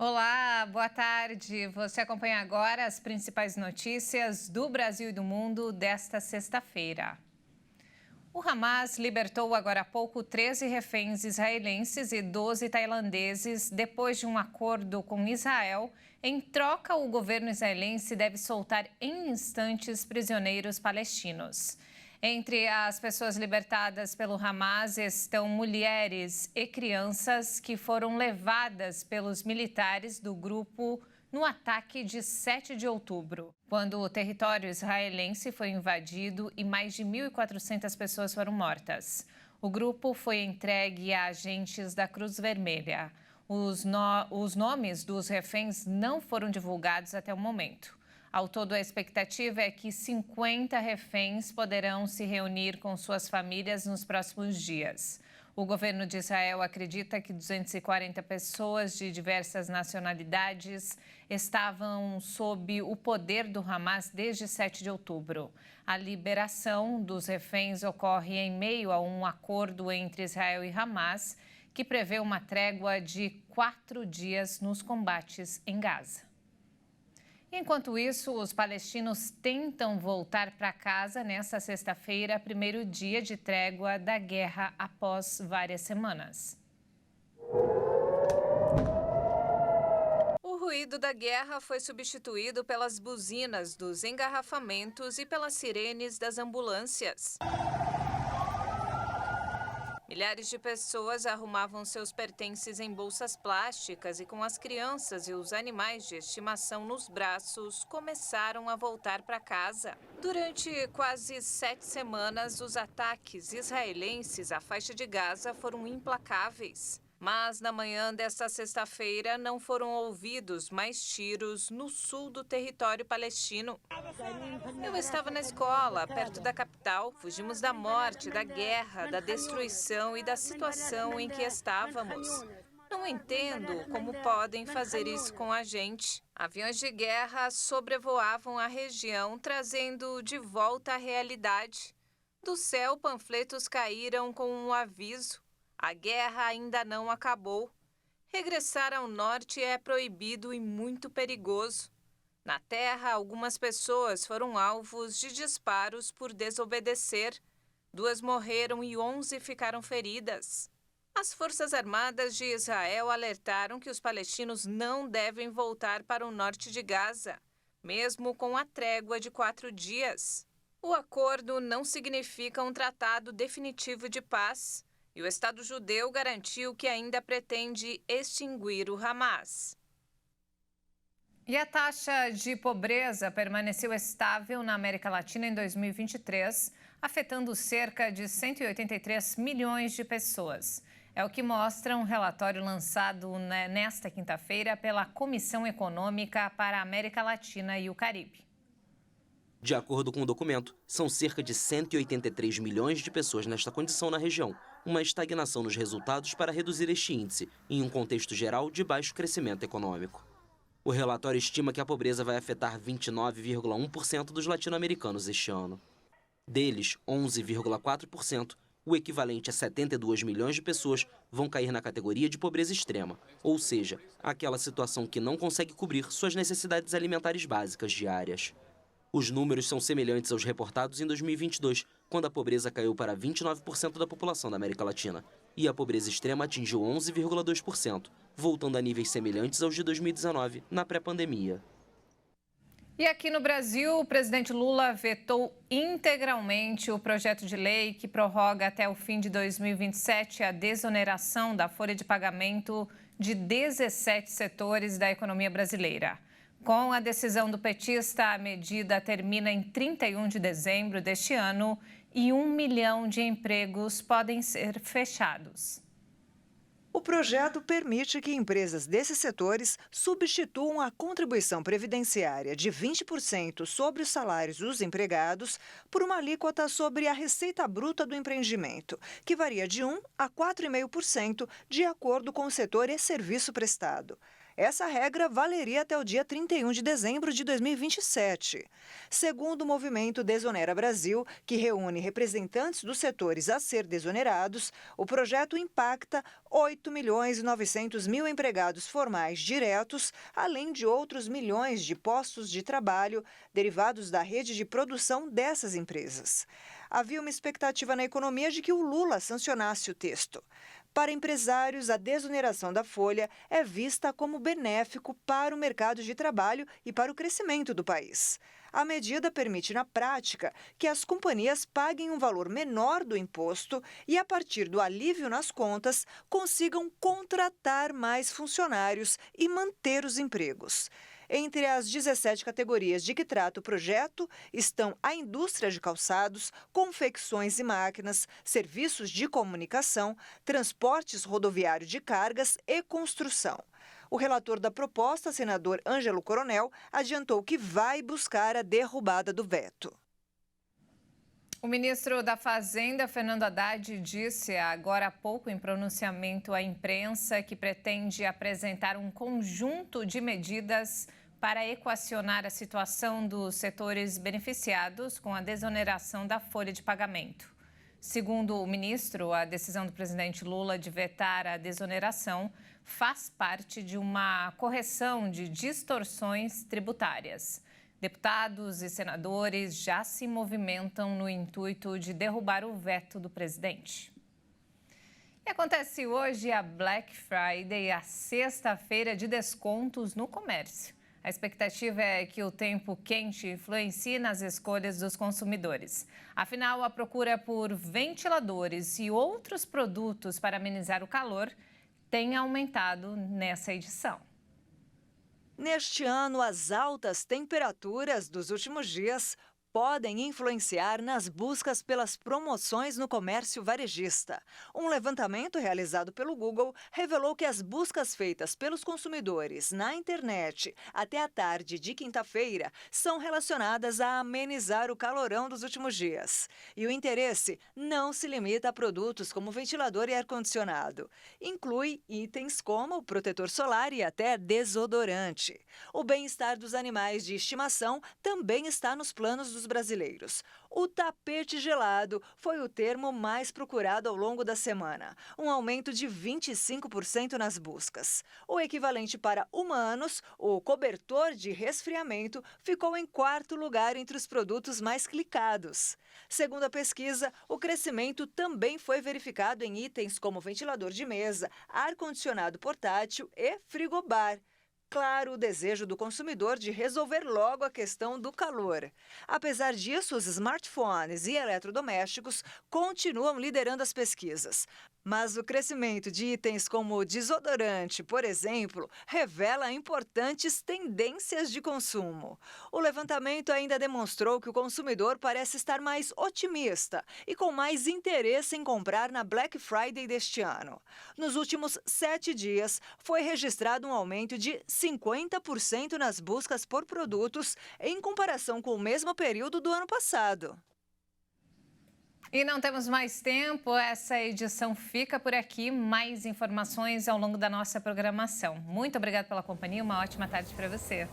Olá, boa tarde. Você acompanha agora as principais notícias do Brasil e do mundo desta sexta-feira. O Hamas libertou agora há pouco 13 reféns israelenses e 12 tailandeses depois de um acordo com Israel. Em troca, o governo israelense deve soltar em instantes prisioneiros palestinos. Entre as pessoas libertadas pelo Hamas estão mulheres e crianças que foram levadas pelos militares do grupo no ataque de 7 de outubro, quando o território israelense foi invadido e mais de 1.400 pessoas foram mortas. O grupo foi entregue a agentes da Cruz Vermelha. Os nomes dos reféns não foram divulgados até o momento. Ao todo, a expectativa é que 50 reféns poderão se reunir com suas famílias nos próximos dias. O governo de Israel acredita que 240 pessoas de diversas nacionalidades estavam sob o poder do Hamas desde 7 de outubro. A liberação dos reféns ocorre em meio a um acordo entre Israel e Hamas, que prevê uma trégua de 4 dias nos combates em Gaza. Enquanto isso, os palestinos tentam voltar para casa nesta sexta-feira, primeiro dia de trégua da guerra após várias semanas. O ruído da guerra foi substituído pelas buzinas dos engarrafamentos e pelas sirenes das ambulâncias. Milhares de pessoas arrumavam seus pertences em bolsas plásticas e, com as crianças e os animais de estimação nos braços, começaram a voltar para casa. Durante quase 7 semanas, os ataques israelenses à faixa de Gaza foram implacáveis. Mas, na manhã desta sexta-feira, não foram ouvidos mais tiros no sul do território palestino. Eu estava na escola, perto da capital. Fugimos da morte, da guerra, da destruição e da situação em que estávamos. Não entendo como podem fazer isso com a gente. Aviões de guerra sobrevoavam a região, trazendo de volta a realidade. Do céu, panfletos caíram com um aviso. A guerra ainda não acabou. Regressar ao norte é proibido e muito perigoso. Na terra, algumas pessoas foram alvos de disparos por desobedecer. 2 morreram e 11 ficaram feridas. As Forças Armadas de Israel alertaram que os palestinos não devem voltar para o norte de Gaza, mesmo com a trégua de 4 dias. O acordo não significa um tratado definitivo de paz. E o Estado judeu garantiu que ainda pretende extinguir o Hamas. E a taxa de pobreza permaneceu estável na América Latina em 2023, afetando cerca de 183 milhões de pessoas. É o que mostra um relatório lançado nesta quinta-feira pela Comissão Econômica para a América Latina e o Caribe. De acordo com o documento, são cerca de 183 milhões de pessoas nesta condição na região, uma estagnação nos resultados para reduzir este índice, em um contexto geral de baixo crescimento econômico. O relatório estima que a pobreza vai afetar 29,1% dos latino-americanos este ano. Deles, 11,4%, o equivalente a 72 milhões de pessoas, vão cair na categoria de pobreza extrema, ou seja, aquela situação que não consegue cobrir suas necessidades alimentares básicas diárias. Os números são semelhantes aos reportados em 2022, quando a pobreza caiu para 29% da população da América Latina, e a pobreza extrema atingiu 11,2%, voltando a níveis semelhantes aos de 2019, na pré-pandemia. E aqui no Brasil, o presidente Lula vetou integralmente o projeto de lei que prorroga até o fim de 2027 a desoneração da folha de pagamento de 17 setores da economia brasileira. Com a decisão do petista, a medida termina em 31 de dezembro deste ano e 1 milhão de empregos podem ser fechados. O projeto permite que empresas desses setores substituam a contribuição previdenciária de 20% sobre os salários dos empregados por uma alíquota sobre a receita bruta do empreendimento, que varia de 1% a 4,5% de acordo com o setor e serviço prestado. Essa regra valeria até o dia 31 de dezembro de 2027. Segundo o movimento Desonera Brasil, que reúne representantes dos setores a ser desonerados, o projeto impacta 8.900.000 empregados formais diretos, além de outros milhões de postos de trabalho derivados da rede de produção dessas empresas. Havia uma expectativa na economia de que o Lula sancionasse o texto. Para empresários, a desoneração da folha é vista como benéfico para o mercado de trabalho e para o crescimento do país. A medida permite, na prática, que as companhias paguem um valor menor do imposto e, a partir do alívio nas contas, consigam contratar mais funcionários e manter os empregos. Entre as 17 categorias de que trata o projeto estão a indústria de calçados, confecções e máquinas, serviços de comunicação, transportes rodoviário de cargas e construção. O relator da proposta, senador Ângelo Coronel, adiantou que vai buscar a derrubada do veto. O ministro da Fazenda, Fernando Haddad, disse agora há pouco em pronunciamento à imprensa que pretende apresentar um conjunto de medidas para equacionar a situação dos setores beneficiados com a desoneração da folha de pagamento. Segundo o ministro, a decisão do presidente Lula de vetar a desoneração faz parte de uma correção de distorções tributárias. Deputados e senadores já se movimentam no intuito de derrubar o veto do presidente. E acontece hoje a Black Friday, a sexta-feira de descontos no comércio. A expectativa é que o tempo quente influencie nas escolhas dos consumidores. Afinal, a procura por ventiladores e outros produtos para amenizar o calor tem aumentado nessa edição. Neste ano, as altas temperaturas dos últimos dias podem influenciar nas buscas pelas promoções no comércio varejista. Um levantamento realizado pelo Google revelou que as buscas feitas pelos consumidores na internet até a tarde de quinta-feira são relacionadas a amenizar o calorão dos últimos dias. E o interesse não se limita a produtos como ventilador e ar-condicionado. Inclui itens como protetor solar e até desodorante. O bem-estar dos animais de estimação também está nos planos dos brasileiros. O tapete gelado foi o termo mais procurado ao longo da semana, um aumento de 25% nas buscas. O equivalente para humanos, o cobertor de resfriamento, ficou em quarto lugar entre os produtos mais clicados. Segundo a pesquisa, o crescimento também foi verificado em itens como ventilador de mesa, ar-condicionado portátil e frigobar. Claro, o desejo do consumidor de resolver logo a questão do calor. Apesar disso, os smartphones e eletrodomésticos continuam liderando as pesquisas. Mas o crescimento de itens como desodorante, por exemplo, revela importantes tendências de consumo. O levantamento ainda demonstrou que o consumidor parece estar mais otimista e com mais interesse em comprar na Black Friday deste ano. Nos últimos 7 dias, foi registrado um aumento de 50% nas buscas por produtos em comparação com o mesmo período do ano passado. E não temos mais tempo, essa edição fica por aqui. Mais informações ao longo da nossa programação. Muito obrigada pela companhia, uma ótima tarde para você.